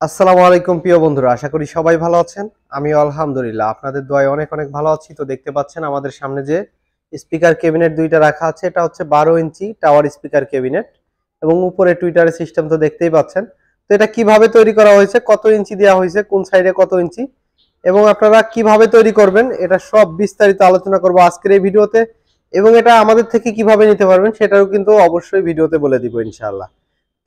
আসসালামু আলাইকুম প্রিয় বন্ধুরা, আশা করি সবাই ভালো আছেন। আমি আলহামদুলিল্লাহ আপনাদের দোয়ায় অনেক অনেক ভালো আছি। তো দেখতে পাচ্ছেন আমাদের সামনে যে স্পিকার ক্যাবিনেট দুইটা রাখা আছে, এটা হচ্ছে 12 ইঞ্চি টাওয়ার স্পিকার ক্যাবিনেট এবং উপরে টুইটারের সিস্টেম তো দেখতেই পাচ্ছেন। তো এটা কিভাবে তৈরি করা হয়েছে, কত ইঞ্চি দেওয়া হয়েছে, কোন সাইডে কত ইঞ্চি এবং আপনারা কিভাবে তৈরি করবেন, এটা সব বিস্তারিত আলোচনা করব আজকের এই ভিডিওতে। এবং এটা আমাদের থেকে কিভাবে নিতে পারবেন সেটাও কিন্তু অবশ্যই ভিডিওতে বলে দিব ইনশাআল্লাহ।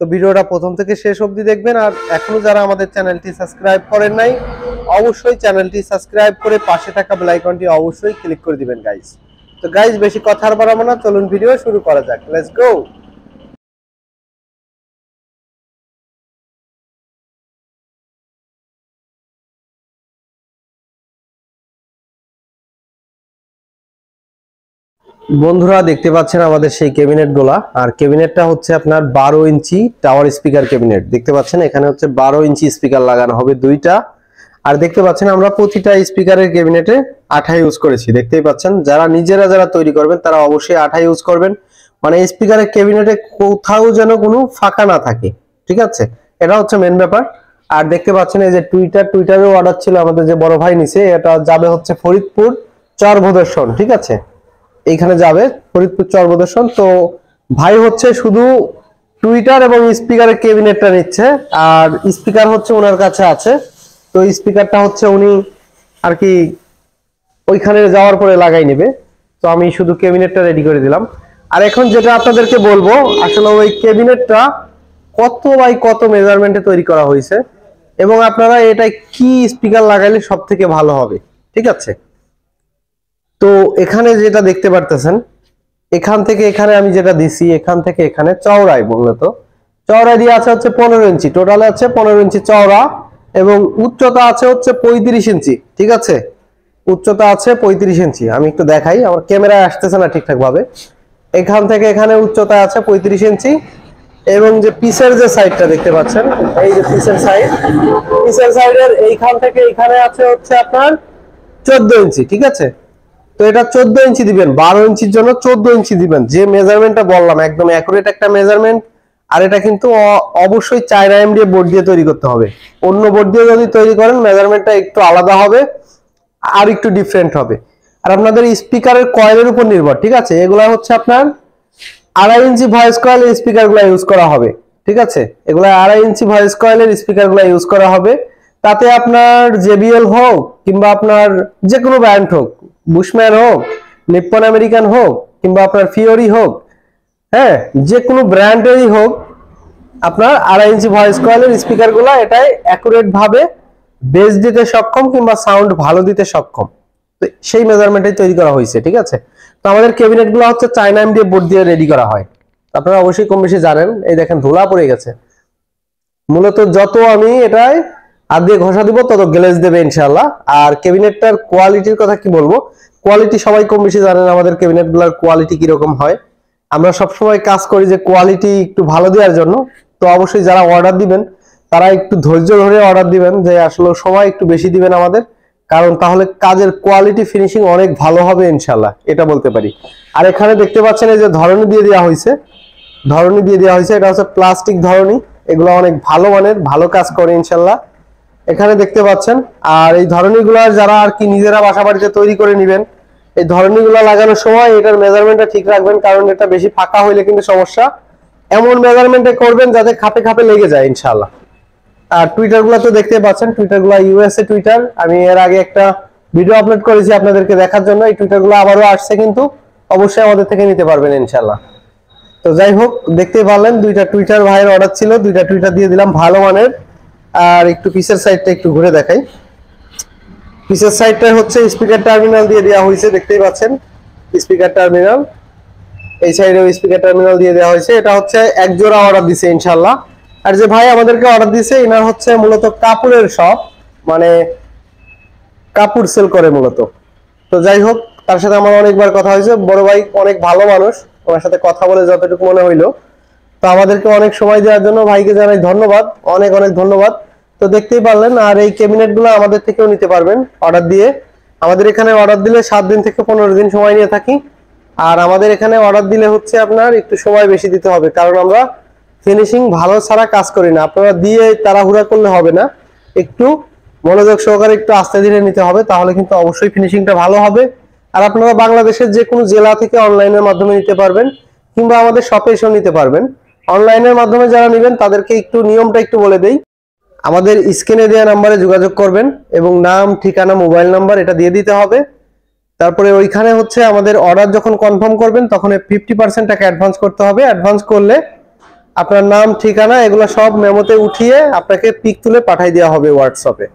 তো ভিডিওটা প্রথম থেকে শেষ অবধি দেখবেন। আর এখনো যারা আমাদের চ্যানেলটি সাবস্ক্রাইব করেন নাই, অবশ্যই চ্যানেলটি সাবস্ক্রাইব করে পাশে থাকা বেল আইকনটি অবশ্যই ক্লিক করে দিবেন গাইস। তো গাইস, বেশি কথা আর বাড়াবো না, চলুন ভিডিও শুরু করা যাক। Let's go. বন্ধুরা দেখতে পাচ্ছেন আমাদের সেই ক্যাবিনেট গুলা, আর ক্যাবিনেটটা হচ্ছে আপনার 12 ইঞ্চি টাওয়ার স্পিকার ক্যাবিনেট। দেখতে পাচ্ছেন এখানে হচ্ছে 12 ইঞ্চি স্পিকার লাগানো হবে দুইটা। আর দেখতে পাচ্ছেন আমরা প্রতিটা স্পিকারের ক্যাবিনেটে আঠা ইউজ করেছি। দেখতেই পাচ্ছেন যারা যারা তৈরি করবেন তারা অবশ্যই আঠা ইউজ করবেন, মানে স্পিকারের ক্যাবিনেটে কোথাও যেন কোনো ফাঁকা না থাকে। ঠিক আছে, এটা হচ্ছে মেন ব্যাপার। আর দেখতে পাচ্ছেন এই যে টুইটারেও অর্ডার ছিল আমাদের, যে বড় ভাই নিছে, এটা যাবে হচ্ছে ফরিদপুর চরভদ্রসন। ঠিক আছে, এইখানে যাবে ফরিদপুর চরভদ্রসন। তো ভাই হচ্ছে শুধু টুইটার এবং স্পিকারের ক্যাবিনেটটা নিচ্ছে, আর স্পিকার হচ্ছে ওনার কাছে আছে। তো স্পিকারটা হচ্ছে উনি আর কি ওইখানে যাওয়ার পরে লাগাই নেবে। তো আমি শুধু ক্যাবিনেটটা রেডি করে দিলাম। আর এখন যেটা আপনাদেরকে বলবো, আসলে ওই ক্যাবিনেটটা কত বাই কত মেজারমেন্টে তৈরি করা হয়েছে এবং আপনারা এটা কি স্পিকার লাগাইলে সব থেকে ভালো হবে। ঠিক আছে, তো এখানে যেটা দেখতে পারতেছেন, এখান থেকে এখানে আমি যেটা দিছি, এখান থেকে এখানে চওড়ায় মূলত চওড়ায় দিয়ে আছে হচ্ছে 15 ইঞ্চি, টোটালে আছে 15 ইঞ্চি চওড়া এবং উচ্চতা আছে হচ্ছে 35 ইঞ্চি। ঠিক আছে, উচ্চতা আছে 35 ইঞ্চি। আমি একটু দেখাই, আমার ক্যামেরায় আসতেছে না ঠিকঠাক ভাবে। এখান থেকে এখানে উচ্চতা আছে 35 ইঞ্চি এবং যে পিসের যে সাইডটা দেখতে পাচ্ছেন, এই যে পিসের সাইডের এইখান থেকে এখানে আছে হচ্ছে আপনার 14 ইঞ্চি। ঠিক আছে, তো এটা 14 ইঞ্চি দিবেন, 12 ইঞ্চির জন্য 14 ইঞ্চি দিবেন। যে মেজারমেন্টটা বললাম একদম অ্যাকুরেট একটা মেজারমেন্ট। আর এটা কিন্তু অবশ্যই চায়না এমডিএফ বোর্ড দিয়ে তৈরি করতে হবে। অন্য বোর্ড দিয়ে যদি তৈরি করেন মেজারমেন্টটা একটু আলাদা হবে, আর একটু ডিফারেন্ট হবে। আর আপনাদের স্পিকারের কয়েলের উপর নির্ভর। ঠিক আছে, এগুলা হচ্ছে আপনার 2.5 ইঞ্চি ভয়েস কয়েলের স্পিকার গুলা ইউজ করা হবে। ঠিক আছে, এগুলা 2.5 ইঞ্চি ভয়েস কয়েলের স্পিকার গুলা ইউজ করা হবে। তাতে আপনার জেবিএল হোক কিংবা আপনার যে কোনো ব্র্যান্ড হোক, বুশম্যান হোক, নিপ্পন আমেরিকান হোক কিংবা আপনার ফিওরি হোক, হ্যাঁ, যে কোনো ব্র্যান্ডেরই হোক, আপনার 2.5 ইঞ্চি ভয়েস কয়েলের স্পিকার গুলা এটাই অ্যাকুরেট ভাবে বেস দিতে সক্ষম কিংবা সাউন্ড ভালো দিতে সক্ষম। তো সেই মেজারমেন্টেই তৈরি করা হয়েছে। ঠিক আছে, তো আমাদের ক্যাবিনেট গুলো হচ্ছে চায়না এমডিএফ বোর্ড দিয়ে রেডি করা হয়। আপনারা অবশ্যই কম বেশি জানেন। এই দেখেন ধুলা পড়ে গেছে। মূলত যত আমি এটাই হাত দিয়ে ঘষা দিব তত গ্লেজ দেবে ইনশাআল্লাহ। আর ক্যাবিনেটটার কোয়ালিটির কথা কি বলবো, কোয়ালিটি সবাই কম বেশি জানেন আমাদের ক্যাবিনেট গুলার কোয়ালিটি কিরকম হয়। আমরা সবসময় কাজ করি যে কোয়ালিটি একটু ভালো দেওয়ার জন্য। তো অবশ্যই যারা অর্ডার দিবেন তারা একটু ধৈর্য ধরে অর্ডার দিবেন, যে আসলে সময় একটু বেশি দিবেন আমাদের, কারণ তাহলে কাজের কোয়ালিটি ফিনিশিং অনেক ভালো হবে ইনশাআল্লাহ, এটা বলতে পারি। আর এখানে দেখতে পাচ্ছেন এই যে ধরনী দিয়ে দেওয়া হয়েছে, এটা হচ্ছে প্লাস্টিক ধরনী। এগুলো অনেক ভালো মানের, ভালো কাজ করে ইনশাআল্লাহ, এখানে দেখতে পাচ্ছেন। আর এই ধরনীগুলো যারা আর কি নিজেরা বাসা বাড়িতে তৈরি করে নেবেন, এই ধরনীগুলো লাগানোর সময় এটার মেজারমেন্টটা ঠিক রাখবেন, কারণ এটা বেশি ফাঁকা হইলে কিন্তু সমস্যা। এমন মেজারমেন্টে করবেন যাতে খাপে খাপে লেগে যায় ইনশাআল্লাহ। আর টুইটার গুলো তো দেখতে পাচ্ছেন, টুইটার গুলো ইউএসএ টুইটার। আমি এর আগে একটা ভিডিও আপলোড করেছি আপনাদেরকে দেখার জন্য। এই টুইটার গুলো আবারও আসছে, কিন্তু অবশ্যই আমাদের থেকে নিতে পারবেন ইনশাআল্লাহ। তো যাই হোক, দেখতেই পারলেন দুইটা টুইটার ভাইয়ের অর্ডার ছিল, দুইটা টুইটার দিয়ে দিলাম ভালো মানের। আর একটু পিসের সাইডটা একটু ঘুরে দেখাই। পিসের সাইডটা হচ্ছে স্পিকার টার্মিনাল দিয়ে দেওয়া হয়েছে, দেখতেই পাচ্ছেন স্পিকার টার্মিনাল। এই সাইডেও স্পিকার টার্মিনাল দিয়ে দেওয়া হয়েছে। এটা হচ্ছে এক জোড়া অর্ডার দিছে ইনশাআল্লাহ। আর যে ভাই আমাদেরকে অর্ডার দিছে, এনার হচ্ছে মূলত কাপড়ের শপ, মানে কাপড় সেল করে মূলত। তো যাই হোক, তার সাথে আমার অনেকবার কথা হয়েছে। বড় ভাই অনেক ভালো মানুষ, ওনার সাথে কথা বলে যতটুকু মনে হইলো। তো আমাদেরকে অনেক সময় দেওয়ার জন্য ভাইকে জানাই ধন্যবাদ, অনেক অনেক ধন্যবাদ। তো দেখতেই পারলেন। আর এই ক্যাবিনেট গুলো আমাদের থেকেও নিতে পারবেন অর্ডার দিয়ে। আমাদের এখানে অর্ডার দিলে 7 দিন থেকে 15 দিন সময় নিয়ে থাকি। আর আমাদের এখানে অর্ডার দিলে হচ্ছে আপনার একটু সময় বেশি দিতে হবে, কারণ আমরা ফিনিশিং ভালো ছাড়া কাজ করি না। আপনারা দিয়ে তাড়াহুড়া করলে হবে না, একটু মনোযোগ সহকারে একটু আস্তে ধীরে নিতে হবে, তাহলে কিন্তু অবশ্যই ফিনিশিংটা ভালো হবে। আর আপনারা বাংলাদেশের যে কোনো জেলা থেকে অনলাইনের মাধ্যমে নিতে পারবেন, কিংবা আমাদের শপে এসেও নিতে পারবেন। অনলাইনের মাধ্যমে যারা নেবেন তাদেরকে একটু নিয়মটা একটু বলে দেই। আমাদের স্ক্রিনে দেওয়া নাম্বারে যোগাযোগ করবেন এবং নাম, ঠিকানা, মোবাইল নাম্বার এটা দিয়ে দিতে হবে। তারপরে ওইখানে হচ্ছে আমাদের অর্ডার যখন কনফার্ম করবেন তখন 50% টাকা অ্যাডভান্স করতে হবে। অ্যাডভান্স করলে আপনার নাম, ঠিকানা এগুলো সব মেমোতে উঠিয়ে আপনাকে পিক তুলে পাঠিয়ে দেওয়া হবে হোয়াটসঅ্যাপে।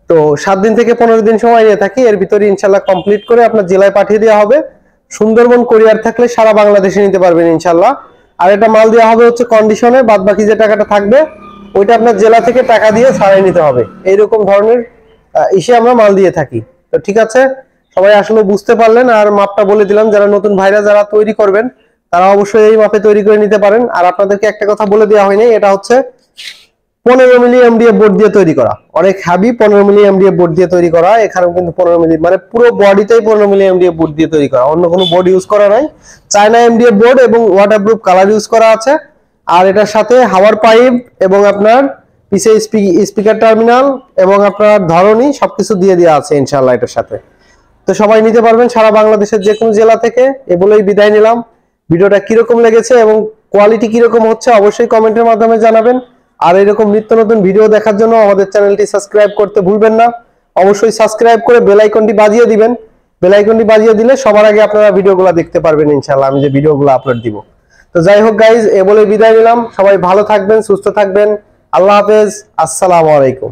তো 7 দিন থেকে 15 দিন সময় নিয়ে থাকি, এর ভিতরে ইনশাল্লাহ কমপ্লিট করে আপনার জেলায় পাঠিয়ে দেওয়া হবে। সুন্দরবন কোরিয়ার থাকলে সারা বাংলাদেশে নিতে পারবেন ইনশাল্লাহ। আর এটা মাল দেওয়া হবে হচ্ছে কন্ডিশনে, বাদ বাকি যে টাকাটা থাকবে ওইটা আপনার জেলা থেকে টাকা দিয়ে ছাড়াই নিতে হবে। এইরকম ধরনের ইসে আমরা মাল দিয়ে থাকি। তো ঠিক আছে, সবাই আসলে বুঝতে পারলেন। আর মাপটা বলে দিলাম, যারা নতুন ভাইরা যারা তৈরি করবেন তারা অবশ্যই এই মাপে তৈরি করে নিতে পারেন। আর আপনাদেরকে একটা কথা বলে দেওয়া হয়নি, এটা হচ্ছে 15 মিলি এমডিএফ বোর্ড দিয়ে তৈরি করা, অনেক হ্যাভি 15 মিলি এমডিএফ বোর্ড দিয়ে তৈরি করা। এখানেও কিন্তু 15 মিলি মানে পুরো বডিটাই 15 মিলি এমডিএফ বোর্ড দিয়ে তৈরি করা, অন্য কোনো বোর্ড ইউজ করা নাই। চায়না এমডিএফ বোর্ড এবং ওয়াটারপ্রুফ কালার ইউজ করা আছে। আর এটার সাথে হাওয়ার পাইপ এবং আপনার পিছে স্পিকার টার্মিনাল এবং আপনার ধরনী সবকিছু দিয়ে দেওয়া আছে ইনশাআল্লাহ এটার সাথে। তো সবাই নিতে পারবেন সারা বাংলাদেশের যে কোনো জেলা থেকে। এ বলেই বিদায় নিলাম। ভিডিওটা কিরকম লেগেছে এবং কোয়ালিটি কিরকম হচ্ছে অবশ্যই কমেন্টের মাধ্যমে জানাবেন। আর এরকম নিত্য নতুন ভিডিও দেখার জন্য আমাদের চ্যানেলটি সাবস্ক্রাইব করতে ভুলবেন না। অবশ্যই সাবস্ক্রাইব করে বেল আইকনটি বাজিয়ে দিবেন। বেল আইকনটি বাজিয়ে দিলে সবার আগে আপনারা ভিডিওগুলো দেখতে পারবেন ইনশাআল্লাহ, আমি যে ভিডিওগুলো আপলোড দিব। তো যাই হোক গাইজ, এ বলে বিদায় নিলাম। সবাই ভালো থাকবেন, সুস্থ থাকবেন। আল্লাহ হাফেজ, আসসালামু আলাইকুম।